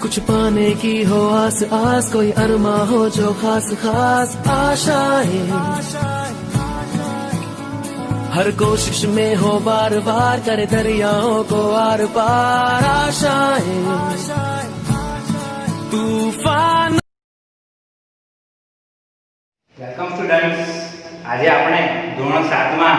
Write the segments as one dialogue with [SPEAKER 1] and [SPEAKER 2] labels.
[SPEAKER 1] कुछ पाने की हो आस आस, कोई अरमा हो जो खास खास आशाएं, हर कोशिश में हो बार बार, करे दरियाओं को आर पार आशाएं, तूफान।
[SPEAKER 2] વેલકમ સ્ટુડન્ટ્સ, આજે આપણે ધોરણ 7 માં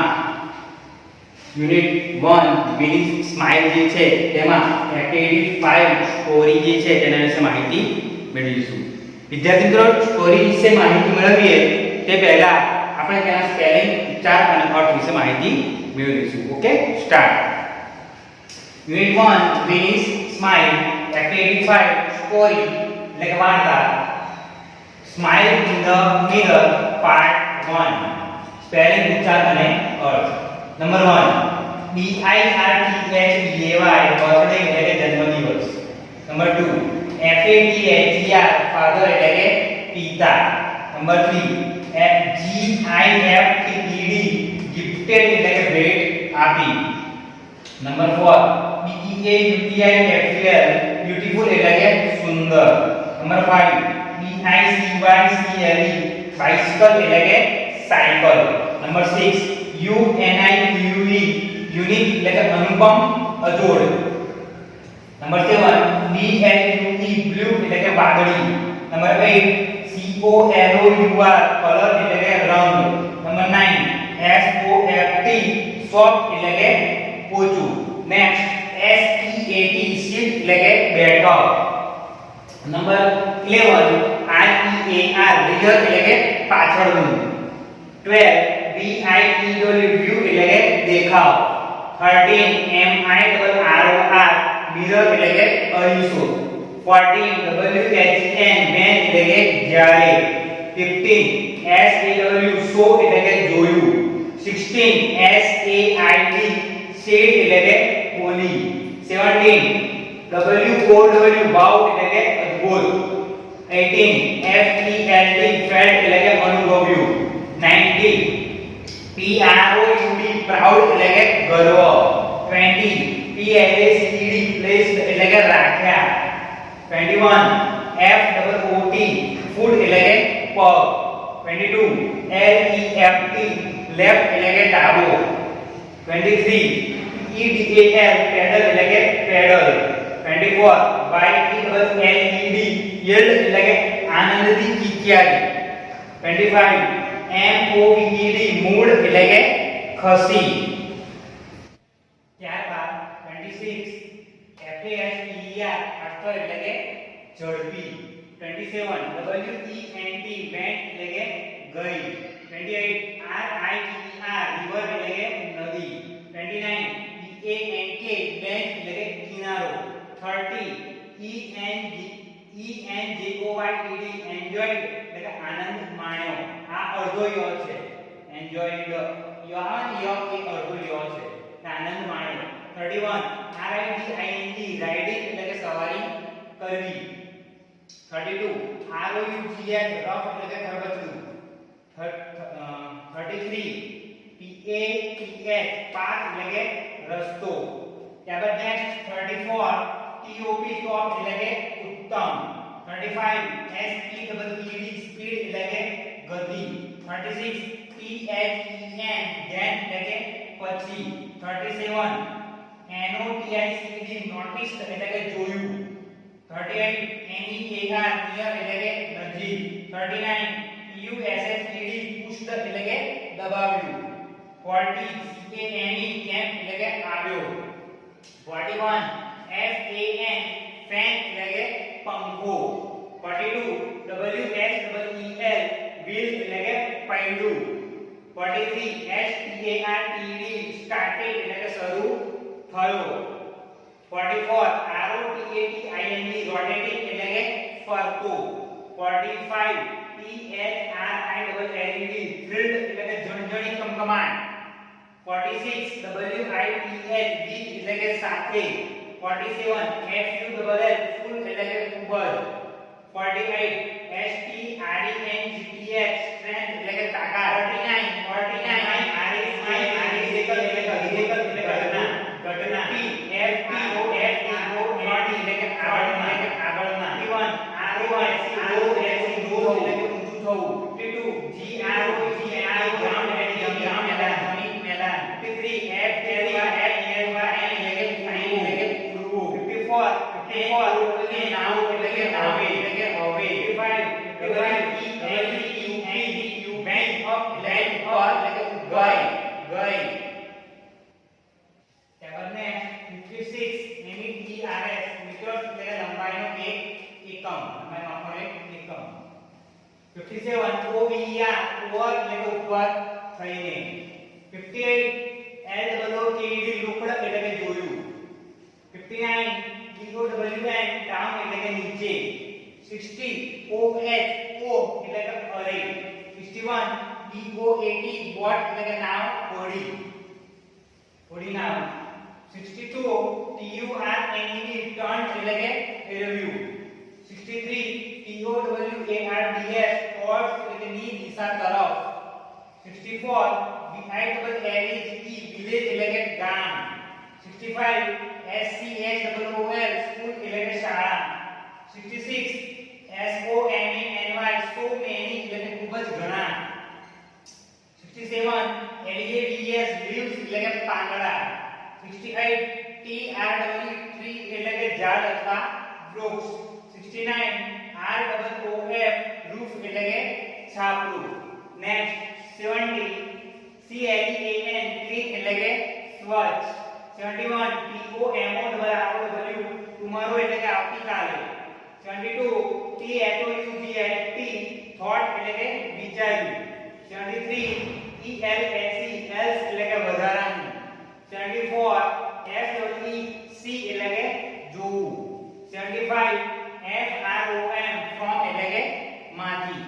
[SPEAKER 2] યુનિટ 1 મિનિંગ સ્માઇલ જે છે તેમાં એક્ટિવિટી 5 સ્ટોરી જે છે તેના વિશે માહિતી મેળવીશું। વિદ્યાર્થી મિત્રો, સ્ટોરી વિશે માહિતી મેળવીએ તે પહેલા આપણે તેના સ્પેલિંગ, ઉચ્ચાર અને અર્થ વિશે માહિતી મેળવીશું। Okay, start. Unit 1 meaning smile activity 5 story એટલે કે વાર્તા। Smile in the mirror part 1 spelling ઉચ્ચાર અને અર્થ। નંબર 1 BIRTHDAY બર્થડે એટલે કે જન્મદિવસ। નંબર 2 FATHER ફાધર એટલે કે પિતા। નંબર 3 GIFTED ગિફ્ટેડ એટલે કે ભેટ આપી। નંબર 4 BEAUTIFUL બ્યુટીફુલ એટલે કે સુંદર। નંબર 5 BICYCLE બાઇસિકલ એટલે કે સાયકલ। નંબર 6 UNIQUE યુનિક એટલે કે અનુપમ, અજોડ। નંબર 7 BLUE બ્લુ એટલે કે વાદળી। નંબર 8 COLOUR કલર એટલે કે રંગ। નંબર 9 SOFT સોફ્ટ એટલે કે પોચું। નેક્સ્ટ SEAT સીટ એટલે કે બેઠક। નંબર 11 REAR રિયર એટલે કે પાછળનું। 12 VIEW વ્યૂ એટલે કે દેખાવ। 13 MIRROR મિરર એટલે કે અરીસો। 14 WHEN when એટલે કે જ્યારે। 15 SAW શો એટલે કે જોયું। 16 SAID શેડ એટલે કે ઓલી। 17 WOW વાવ એટલે કે અદ્ભુત। 18 FELD ફેલ્ટ એટલે કે અનુભવ્યું। 19 PROUD પ્રાઉડ એટલે કે ગર્વ। 20 PLACED પ્લેસ્ડ એટલે કે રાખ્યા। 21 FOOT ફૂટ એટલે કે પગ। 22 LEFT લેફ્ટ એટલે કે ડાબો। 23 EDAL પેડલ એટલે કે પેડલ। 24 YELED યલ એટલે કે આનંદથી કિકિયારી। 25 MOVED મૂળ એટલે કે ખસી। ત્યારબાદ 26 FASTER ફાસ્ટર એટલે કે ઝડપી। 27 WENT વેન્ટ એટલે કે ગઈ। 28 RIVER રિવર એટલે કે નદી। 29 BANK બેંક એટલે કે કિનારો। 30 ENJOYED એન્જોયડ એટલે કે આનંદ માણ્યો। આ અડધો ય છે, એન્જોયડ યહાં ય કે અડધો ય છે, આનંદ માણ્યો। 31 RIDING રાઇડિંગ એટલે કે સવારી કરવી। 32 ROUGH રફ એટલે કે ખરબચડું। 33 PATH પાથ એટલે કે રસ્તો। ત્યારબાદ નેક્સ્ટ 34 TOP ટોપ એટલે કે ઉત્તમ। 35 SPEED સ્પીડ એટલે કે ગતિ। 36 THEN ધ્યાન એટલે કે પછી। 37 NOTICED નોટિસ એટલે કે જોયું। 38 NEAR નિયર એટલે કે નજીક। 39 PUSHED પુષ્ટ એટલે કે દબાવ્યું। 40 CANE કેમ્પ એટલે કે આવ્યો। 41 FAN ફેન એટલે કે પંખો। 42 WHEEL વ્હીલ એટલે કે પૈડું। 43 STARTED સ્ટાર્ટેડ એટલે કે શરૂ થયો। 44 ROTATING રોટેટિંગ એટલે કે ફરતો। 45 THRILLED થ્રિલ્ડ એટલે કે ઝણઝણી કમકમાટ। 46 WITH with એટલે કે સાથે। 47 FULL ફૂલ એટલે કે ખૂબ જ। 48 STRENGTH સ્ટ્રેન્થ એટલે કે તાકાત। 49 RISICLE એટલે કે ઘટના। 50 FPOFT એટલે કે આગળના। હવે એટલે કે હવે 55 went up went પર એટલે કે ગઈ ગઈ ત્યારબાદ ને 56 METRS મીટર એટલે કે લંબાઈનો એક એકમ લંબાઈ માપવાનો એક એકમ 57 OVER ઓવર એટલે કે ઉપર થઈને 58 LWKED રોકડ એટલે કે જોયું 59 DOWN ડાઉન એટલે કે નીચે 60 OHO એટલે કે અરે 61 BOAT બોટ એટલે કે નાવ હોડી હોડી નાવ 62 TURNED ટર્ન એટલે કે ફેરવ્યું 63 TOWARDS ટોર્ચ એટલે કે ની દિશા તરફ 64 VILLAGE વિલેજ એટલે કે ગામ 65 SCHOOL સ્કૂલ એટલે કે શાળા 66 SOMANY so many એટલે કે ખૂબ જ ઘણા 67 LEAVES leaves એટલે કે પાંદડા 68 TRW tree એટલે કે ઝાડ અથવા વૃક્ષ 69 ROOF roof એટલે કે છાપરું નેક્સ્ટ 70 CLEAN clean એટલે કે સ્વચ્છ 71 TOMOW tomorrow એટલે કે આવતીકાલે 72 thought thought એટલે કે વિચાર્યું 73 ELSE else એટલે કે વધારાનું 74 SWEC એટલે કે જોવું 75 FROM from એટલે કે માંથી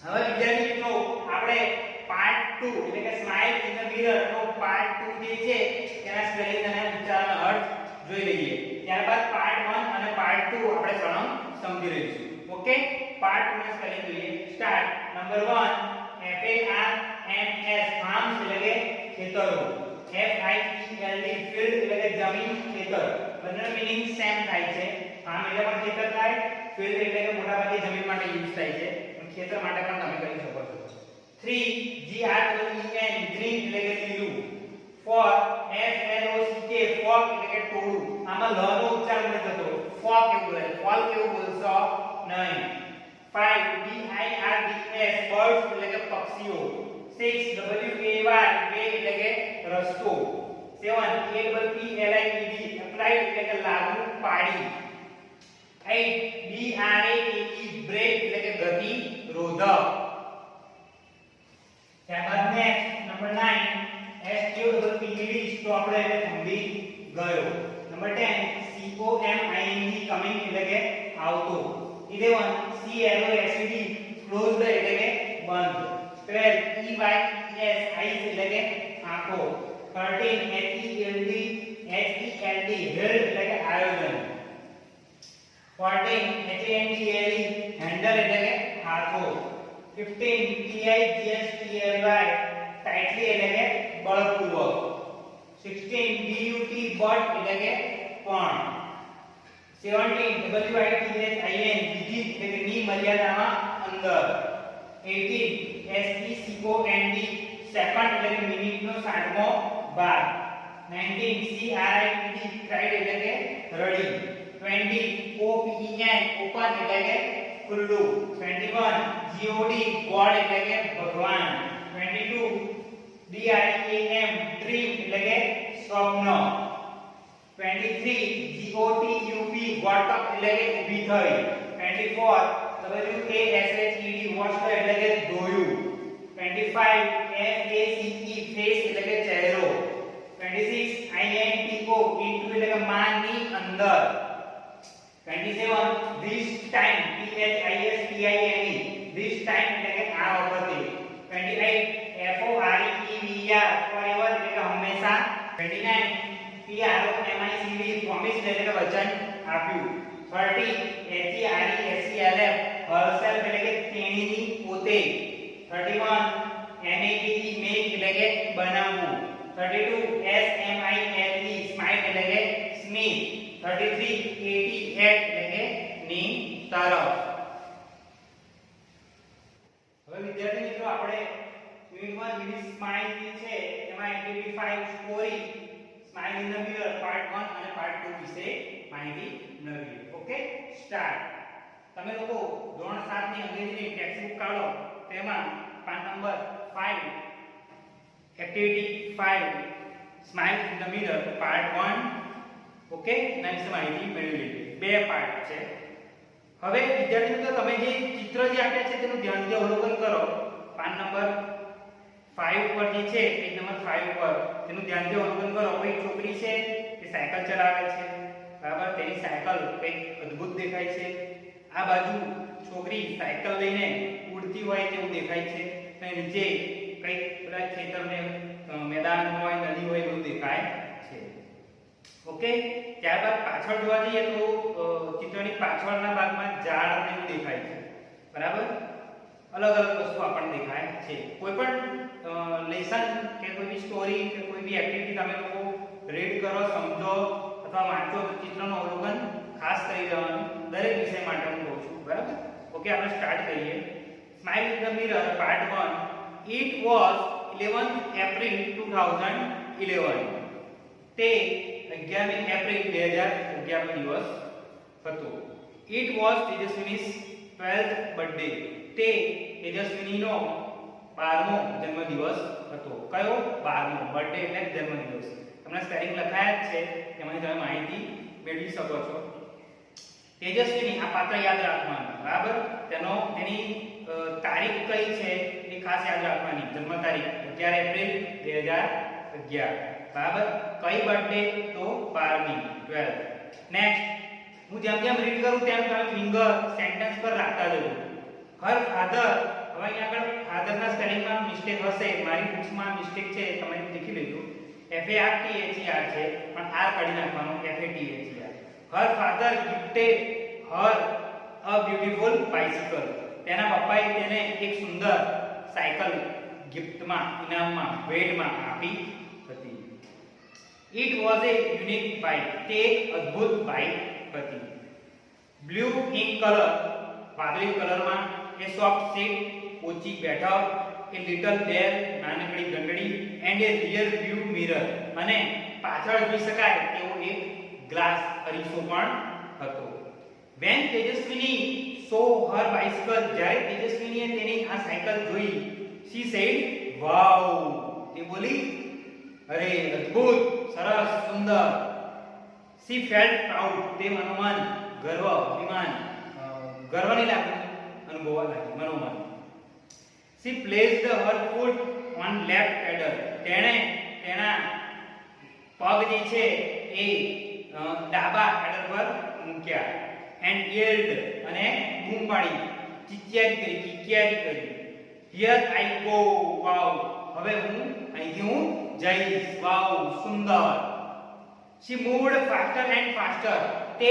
[SPEAKER 2] હવે વિદ્યાર્થી મિત્રો આપણે પાર્ટ 2 એટલે કે સ્માઈલ ઇન ધ મિરર નો પાર્ટ 2 જે છે તેના સ્પેલિંગ અને ઉચ્ચારણનો અર્થ જોઈ લઈએ ત્યારબાદ પાર્ટ 1 અને પાર્ટ 2 આપણે સળંગ સમજી લઈશું ઓકે પાર્ટ 2 ના સ્પેલિંગ જોઈએ સ્ટાર્ટ નંબર 1 FARMS ફાર્મ્સ એટલે કે ખેતરો FIELD ફિલ્ડ એટલે કે જમીન ખેતર બંનેનો મીનિંગ સેમ થાય છે ફાર્મ એટલે પણ ખેતર થાય ફિલ્ડ એટલે કે મોટાભાગે જમીન માટે યુઝ થાય છે પણ ખેતર માટે પણ તમે કરી શકો છો 3 GREEN ગ્રીન એટલે કે લીલું 4 FLOCK ફોક એટલે કે ટોળું આમાં લ નો ઉચ્ચાર નથી થતો ફોક એવું બોલે ફોલ કેવું બોલશો નહીં 5 BIRDS બર્ડ્સ એટલે કે પક્ષીઓ 6 WAY વે એટલે કે રસ્તો 7 APPLIED એપ્લાઇડ એટલે કે લાગુ પાડી 8 BRAKE બ્રેક એટલે કે ગતિ રોધક ત્યારબાદ નેક્સ્ટ નંબર 9 STOPED સ્ટોપ એટલે થંભી ગયો નંબર 10 COMING કમિંગ એટલે કે આવતો 11 CLOSED ક્લોઝડ એટલે કે બંધ 12 EYES આઈસ એટલે કે આંખો 13 HELD હેલ્ડ એટલે કે આયોજન 14 HANDLE હેન્ડલ એટલે કે હાથો 15 TIGSTLY ટાઇટલી એટલે કે બળપૂર્વક 16 BUT બટ એટલે કે પણ 17 WITHIN વિધિ એટલે કે ની મર્યાદામાં અંદર 18 SECOND સેકન્ડ એટલે કે મિનિટનો 60મો ભાગ 19 CRIED ક્રાઇડ એટલે કે રડી 20 OPEN ઓપન એટલે કે ખુલ્લું 21 GOD ગોડ એટલે કે ભગવાન 22 DREAM ડ્રીમ એટલે કે સ્વપ્ન 23 GOTUP ગોટ અપ એટલે કે ઊભી થઈ 24 WASHED વોશ્ડ એટલે કે ધોયું 25 FACE ફેસ એટલે કે ચહેરો 26 INTO into એટલે કે માની અંદર 27 this time THISTIME this time એટલે કે આ વખતે 28 FOREVER forever એટલે કે હંમેશા 29 PROMISE promise એટલે કે વચન આપ્યું 30 HERESELF herself એટલે કે તેણીની પોતે 31 MAKE make એટલે કે બનાવવું 32 SMILE smile એટલે કે સ્મિત 33 AT એટલે કે ની તરફ હવે વિદ્યાર્થી મિત્રો આપણે યુનિટ 1 યુનિટ સ્માઇલ જે છે એમાં activity 5 story smile in the mirror part 1 અને પાર્ટ 2 વિશે માહિતી મેળવીએ ઓકે સ્ટાર્ટ તમે લોકો ધોરણ 7 ની અંગ્રેજીની ટેક્સ્ટ બુક કાઢો તેમાં PAN number 5 activity 5 smile in the mirror part 1 okay ના વિશે માહિતી મેળવી લીધી. બે પાર્ટ છે. હવે વિદ્યાર્થી મિત્રો તમે જે ચિત્ર જે આપ્યા છે તેનું ધ્યાનથી અવલોકન કરો. પાન નંબર 5 પર જે છે પેજ નંબર 5 પર તેનું ધ્યાનથી અવલોકન કરો. કોઈ છોકરી છે તે સાયકલ ચલાવે છે, બરાબર? તેની સાયકલ કંઈક અદ્ભુત દેખાય છે. આ બાજુ છોકરી સાયકલ લઈને ઉડતી હોય તેવું દેખાય છે અને નીચે કંઈક બધા ખેતરને મેદાન હોય, નદી હોય એવું દેખાય છે. ઓકે, ત્યારબાદ પાછળ જોવા જઈએ તો ચિત્રની પાછળના ભાગમાં ઝાડ અને એવું દેખાય છે, બરાબર? અલગ અલગ વસ્તુ આપણને દેખાય છે. કોઈ પણ લેસન કે કોઈ બી સ્ટોરી કે કોઈ બી એક્ટિવિટી તમે લોકો રીડ કરો, સમજો અથવા વાંચો તો ચિત્રનું અવલોકન ખાસ કરી લેવાનું. દરેક વિષય માટે હું કહું છું, બરાબર? ઓકે, આપણે સ્ટાર્ટ કરીએ. Smile in the mirror part 1. It was 11th April 2011. તે 11મી એપ્રિલ 2011 નો દિવસ હતો. ઇટ વોઝ તેજસ્વીની's 12th બર્થડે. તે તેજસ્વીનીનો 12મો જન્મદિવસ હતો. કયો? 12મો. બર્થડે એટલે જન્મદિવસ. તમને સ્પેલિંગ લખાયા જ છે, તેમાંથી તમે માહિતી મેળવી શકો છો. તેજસ્વીની આ પાત્ર યાદ રાખવાનું, બરાબર? તેની તારીખ કઈ છે એ ખાસ યાદ રાખવાની. જન્મ તારીખ 11 એપ્રિલ 2011, બરાબર? કઈ બર્થડે? તો 12મી, 12. નેક્સ્ટ, હું જેમ જેમ રીડ કરું તેમ તમે ફિંગર સેન્ટેન્સ પર રાખતા જજો. હર ફાધર, હવે અહીંયા આગળ ફાધરના સ્પેલિંગમાં મિસ્ટેક હશે, મારી બુક્સમાં મિસ્ટેક છે, તમે લખી લેજો. FARTHER છે પણ R કાઢી નાખવાનો, FATHER. Her father gifted her a beautiful bicycle. તેના પપ્પાએ તેને એક સુંદર સાયકલ ગિફ્ટમાં, ઇનામમાં, ભેટમાં આપી હતી. It was A unique bike. તે એક અદ્ભુત બાઇક હતી. બ્લુ ઇન કલર, વાદળી કલરમાં. એ સોફ્ટ સીટ, ઊંચી બેઠક. એ લિટલ બેલ, નાનકડી ઘંટડી. And A rear view mirror, અને પાછળ જોઈ શકાય તેવો એક ગ્લાસ અરીસો પણ હતો. વેન તેજસ્વીની સો હર બાઇસિકલ, જ્યારે તેજસ્વીનીએ તેની આ સાયકલ જોઈ, શી સેડ વાવ. તે બોલી, અરે અદ્ભુત, સરસ, સુંદર. શી ફેલ્ટ પ્રાઉડ. તે મનોમન ગર્વ, અભિમાન, ગર્વની લાગણી અનુભવવા લાગી, મનોમન. She placed her foot on left pedal. તેણે તેના પગ જે છે એ ડાબા પેડલ પર મૂક્યા. એન્ડ યેલ્ડ, અને બૂમ પાડી, ચીચિયારી કરી, કિકિયારી કરી. Here I go, wow. હવે અહીંથી હું જઈશ, વાવ, સુંદર. She moved faster and faster. તે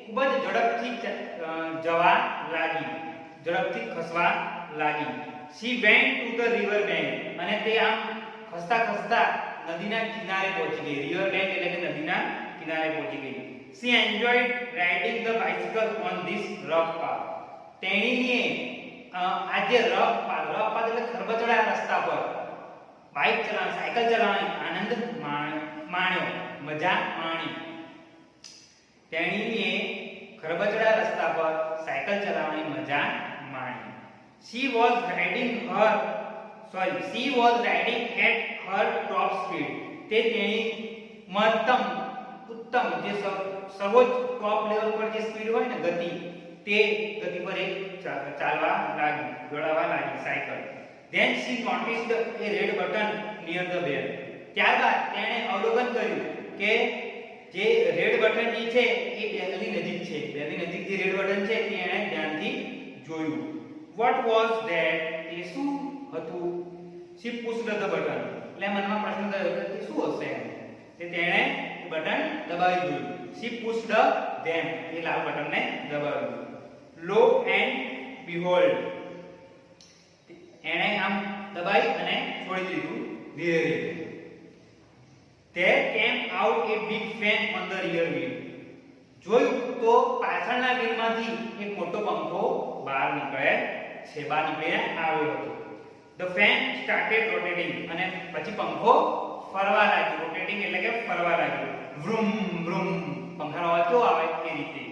[SPEAKER 2] ખૂબ જ ઝડપથી જવા લાગી, ઝડપથી ખસવા લાગી. She went to the river bank. અને તે આમ ખસતા ખસતા નદીના કિનારે પહોંચી ગઈ. રિવર બેંક એટલે કે નદીના કિનારે પહોંચી ગઈ. She enjoyed riding the bicycle on this rough path. તેણીએ આજે રફ પાથ એટલે ખરબચડા રસ્તા પર બાઇક ચલાવવાની, સાયકલ ચલાવવાની આનંદ માણ્યો, મજા માણી. તેણીએ ખરબચડા રસ્તા પર સાયકલ ચલાવવાની મજા માણી. She was riding at her top speed. તે તેની મહત્તમ, ઉત્તમ, જે સર્વોચ્ચ ટોપ લેવલ પર જે સ્પીડ હોય ને, ગતિ, તે ગતિ પર એ ચાલવા લાગી, દોડાવવા લાગી cycle. Then she noticed a red button near the bell. ત્યારબાદ તેણે અવલોકન કર્યું કે જે રેડ બટન જે છે એ બેલની નજીક છે. બેલની નજીક જે રેડ બટન છે તે એણે ધ્યાનથી જોયું. What was that? તે શું હતું? She pushed the button. એટલે મનમાં પ્રશ્ન થયો કે શું હશે એમ. તે તેણે બટન દબાવી દીધું. She pushed them. એ લાલ બટનને દબાવ્યું. Lo and behold. એણે આમ દબાઈ અને છોડી દીધું ધીરે ધીરે. There came out a big fan on the rear wheel. જોયું તો પાછળના વ્હીલમાંથી એક મોટો પંખો બહાર નીકળે છે, બહાર નીકળીને આવ્યો હતો. The fan started rotating. અને પછી પંખો ફરવા લાગ્યો. રોટેટિંગ એટલે કે ફરવા લાગ્યો. vroom vroom. પંખાનો અવાજ કેવો આવે એ રીતે.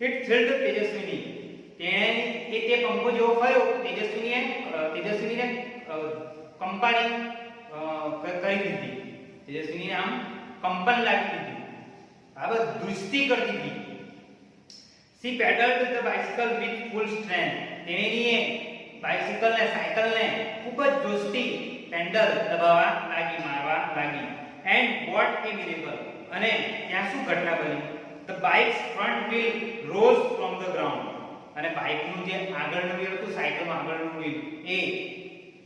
[SPEAKER 2] It filled તેજસ્વીની. તે પંખો જેવો ફર્યો તેજસ્વીને કંપાની કરી દીધી. તેજસ્વીને આમ કંપન લાગી દીધી, બરાબર, દૃષ્ટિ કરતી હતી. She pedaled the bicycle with full strength. તેણીએ સાયકલને ખૂબ જ જોશથી પેન્ડલ દબાવવા લાગી, મારવા લાગી. And what a miracle! અને ત્યાં શું ઘટના બની? The bike's front wheel rose from the ground. અને બાઇકનું જે આગળનું વ્હીલ હતું, સાયકલનું આગળનું વ્હીલ, એ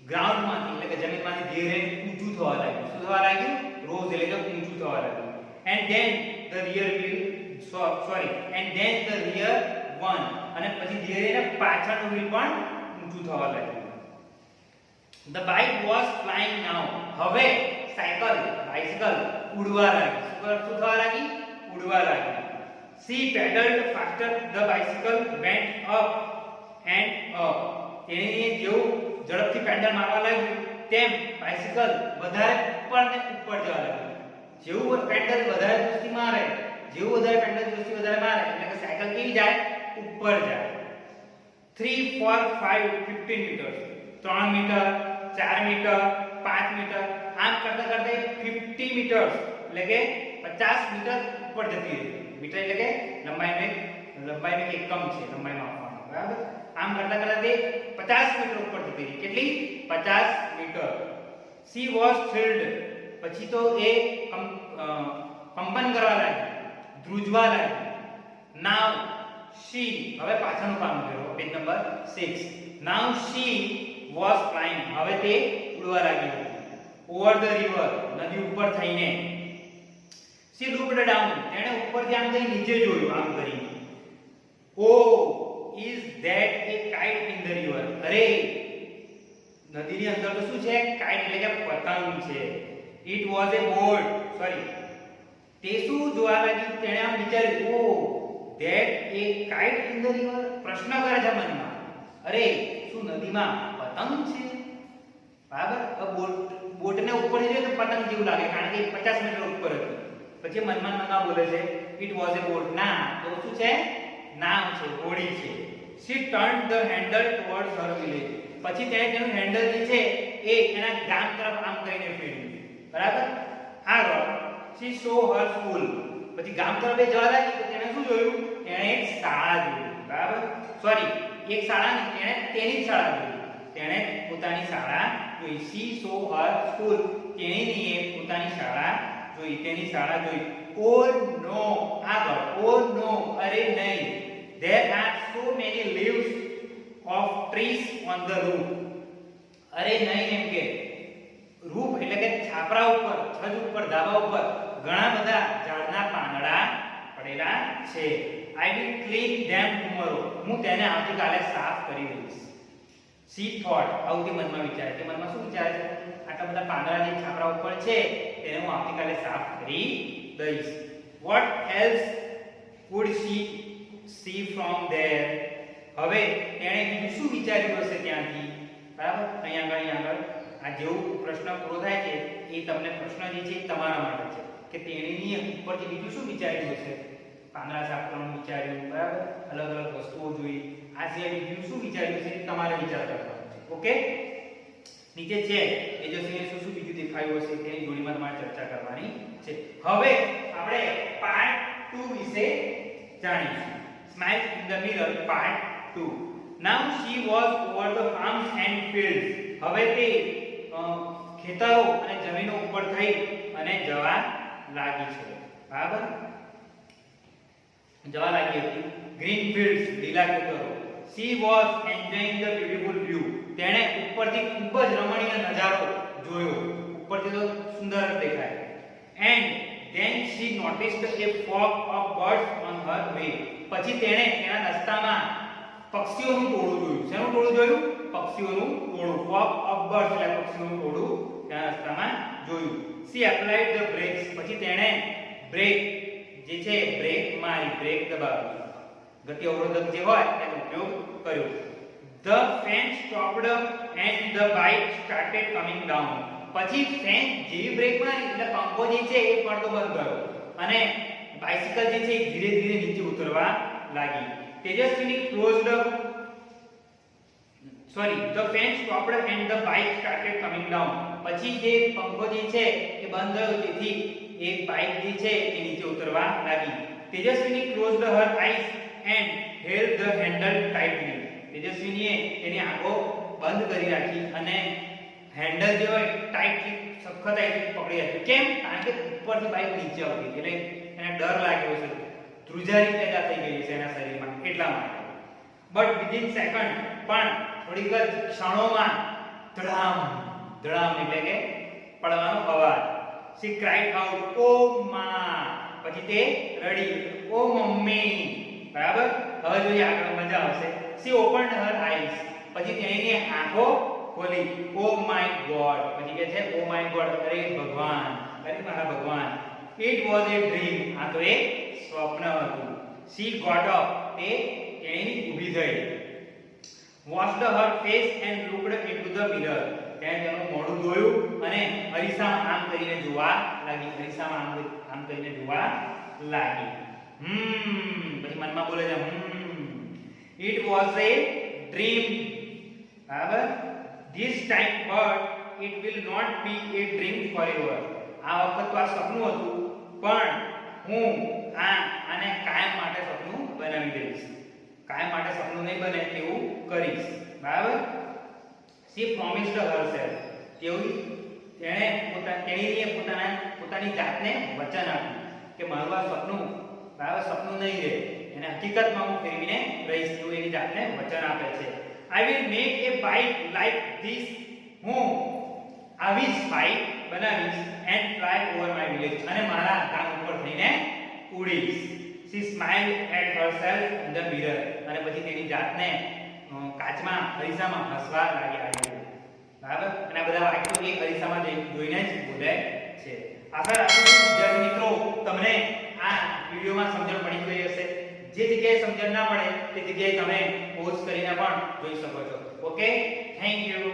[SPEAKER 2] ગ્રાઉન્ડમાંથી એટલે કે જમીનમાંથી ધીરે ઊંચું થવા લાગ્યું. શું થવા લાગ્યું? રોઝ એટલે કે ઊંચું થવા લાગ્યું. And then the rear one. અને પછી ધીરે ધીરે પાછળનું વ્હીલ પણ ઊંચું થવા લાગ્યું. The bike was flying now. હવે બાઇસિકલ ઉડવા લાગી. શું થવા લાગી? ઉડવા લાગી. She pedaled faster. The bicycle went up and up. તેણીએ જેવું ઝડપથી પેડલ મારવા લાગ્યું તેમ બાઇસિકલ વધારે ઉપર ને ઉપર જવા લાગ્યું. જેવું પેડલ વધારે જોરથી મારે, વધારે એટલે કે સાયકલ કેવી જાય? ઉપર જાય. 3 4 5 15 મીટર, 3 મીટર, 4 મીટર, 5 મીટર, આમ કરતા કરતા 50 મીટર એટલે કે 50 મીટર ઉપર જતી રહી. મીટર એટલે કે લંબાઈનો એક એકમ છે, લંબાઈ માપવાનો, બરાબર. આમ કરતા કરતા તે 50 મીટર ઉપર જતી રહી. કેટલી? 50 મીટર. She was thrilled. પછી તો એ કંપન કરવા લાગી, ધ્રુજવા લાગી. Now she, હવે પાછળનું કામ કરો, page number 6. Now she was flying. હવે તે ઉડવા લાગી હતી. Over the river, નદી ઉપર થઈને. She looked down. તેણે ઉપરથી આમ કરી નીચે જોયું, આમ કરીને. Oh, is that a kite in the river? અરે, નદીની અંદર તો શું છે? કાઇટ એટલે કે પતંગ છે. It was a boat. તે શું જોવા લાગી? તેણે આમ વિચાર્યું, oh, that a kite in the river. પ્રશ્ન કરે છે મનમાં, અરે શું નદીમાં પતંગ છે? બરાબર. બોટને ઉપર જોઈએ તો પતંગ જેવું લાગે, કારણ કે 50 મીટર ઉપર હતી. પછી મનમાં બોલે છે, it was a boat. ના, તો શું છે? નાવ છે, હોડી છે. She turned the handle towards her village. પછી તેણે તેનું હેન્ડલ જે છે એ એના ગામ તરફ આમ કરીને ફેરવ્યું, બરાબર. આગળ she saw her school. પછી ગામ તરફ જવા લાગી તો તેણે શું જોયું? તેણે એક શાળા જોઈ, બરાબર. એક શાળા નહીં, તેણે તેની શાળા જોઈ. તેણે પોતાની શાળા જોઈ. she saw her school. તેણીએ પોતાની શાળા જોઈ, તેની શાળા જોઈ. oh no, આગળ oh no, અરે નહીં. there are so many leaves of trees on the roof. અરે નહીં એમ કે રૂફ એટલે કે છાપરા ઉપર, છત ઉપર, ધાબા ઉપર ઘણા બધા ઝાડના પાંદડા પડેલા છે. I will clean them tomorrow. હું તેને આવતીકાલે સાફ કરી દઈશ. She thought. આવું તે મનમાં વિચારે છે. મનમાં શું વિચારે છે? આટલા બધા પાંદડા જે છાપરા ઉપર છે તેને હું આવતીકાલે સાફ કરી દઈશ. What else could she see from there? હવે તેણે બીજું શું વિચાર્યું હશે ત્યાંથી? બરાબર. અહીંયા આગળ આ જેવો પ્રશ્ન પૂરો થાય છે એ તમને પ્રશ્ન જે છે તમારા માટે છે કે તેણીએ ઉપરથી બીજું શું વિચાર્યું હશે? પાંદડા સાફ કરવાનું વિચાર્યું, બરાબર. અલગ અલગ વસ્તુઓ જોઈ. આ સિવાય બીજું શું વિચાર્યું છે તમારે વિચાર કરવાનો છે. ઓકે. નીચે છે એ જો શું બીજું દેખાયું હશે તેની જોડીમાં તમારે ચર્ચા કરવાની છે. હવે આપણે પાર્ટ 2 વિશે જાણીશું. Smile in the mirror part 2. Now she was over the farms and fields. હવે તે ખેતરો અને જમીનો ઉપર થઈ અને જવા લાગી છે, બરાબર. જવા લાગી હતી. ગ્રીન ફિલ્ડ્સ, લીલા ખેતરો. she was enjoying the beautiful view. તેણે ઉપરથી ખૂબ જ રમણીય નજારો જોયો. ઉપરથી તો સુંદર દેખાય. and then she noticed a flock of birds on her way. પછી તેણે તેના રસ્તામાં પક્ષીઓનું ટોળું જોયું. શેનું ટોળું જોયું? પક્ષીઓનું ટોળું. flock of birds એટલે પક્ષીઓનું ટોળું તેના રસ્તામાં જોયું. she applied the brakes. પછી તેણે બ્રેક જે છે બ્રેક મારી, બ્રેક દબાવી, ગતિ અવરોધક જે હોય તેનો ઉપયોગ કર્યો. the fan stopped and the bike started coming down. પછી ફેન જેવી બ્રેક મારી એટલે પંખો જે છે એ પડતો બંધ કર્યો અને બાઇસિકલ જે છે ધીરે ધીરે નીચે ઉતરવા લાગી. Tejaswini closed the fan stopped and the bike started coming down. પછી જે પંખો જે છે એ બંધ થયો, તેથી એક બાઇક જે છે એ નીચે ઉતરવા લાગી. Tejaswini closed her eyes and held the handle tightly. તેજસ્વીનીએ તેની આંખો બંધ કરી રાખી અને હેન્ડલ જે હોય ટાઈટલી સખતાઈથી પકડી રાખી. કેમ? કારણ કે ઉપરથી બાઇક નીચે આવતી હતી એટલે એને ડર લાગ્યો છે, ધ્રુજારી પેદા થઈ ગઈ છે એના શરીરમાં, એટલા માટે. બટ વિધિન સેકન્ડ, પણ થોડીક જ ક્ષણોમાં ધડામ ધડામ એટલે કે પડવાનો અવાજ. સી ક્રાઇડ આઉટ, ઓ માં. પછી તે રડી, ઓ મમ્મી. બરાબર? હવે જોઈએ આગળ મજા આવશે. C opened her eyes. પછી તેણીએ આંખો ખોલી. Oh my God. પછી કહે છે ઓ માય ગોડ, અરે ભગવાન, અરે મારા ભગવાન. It was a dream. આ તો એક સ્વપ્ન હતું. She got up. તેણી ઊભી થઈ. washed her face and looked into the mirror. તેણે તેનું મોઢું ધોયું અને અરીસામાં આમ કરીને જોવા લાગી. અરીસામાં આમ કરીને જોવા લાગી. પછી મનમાં બોલે છે it was a dream. બરાબર? this time but it will not be a dream forever. આ વખત તો આ સપનું હતું, પણ હું આને કાયમ માટે સપનું બનાવી દઈશ. કાયમ માટે સપનું નહીં બને તેવું કરીશ. બરાબર? she promised herself. તેણીએ પોતાની જાતને વચન આપ્યું કે મારું આ સપનું બરાબર સપનું નહીં રહે, એને હકીકતમાં હું ફેરવીને રહીશ એવું એની જાતને વચન આપે છે. I will make a bike like this. હું આવી જ બાઇક બનાવીશ and fly over my village. અને મારા ગામ ઉપર થઈને ઉડીશ. She smiled at herself in the mirror. અને પછી તેની જાતને કાચમાં અરીસામાં હસવા લાગ્યા. બરાબર? અને આ બધા વાક્યો એક અરીસામાં જોઈને જ બોલે છે. આશા રાખું છું વિદ્યાર્થી મિત્રો તમને આ વિડિયોમાં સમજણ પડી ગઈ હશે. જે જગ્યાએ સમજણ ના પડે તે જગ્યાએ તમે પોઝ કરીને પણ જોઈ શકો છો. Okay, thank you.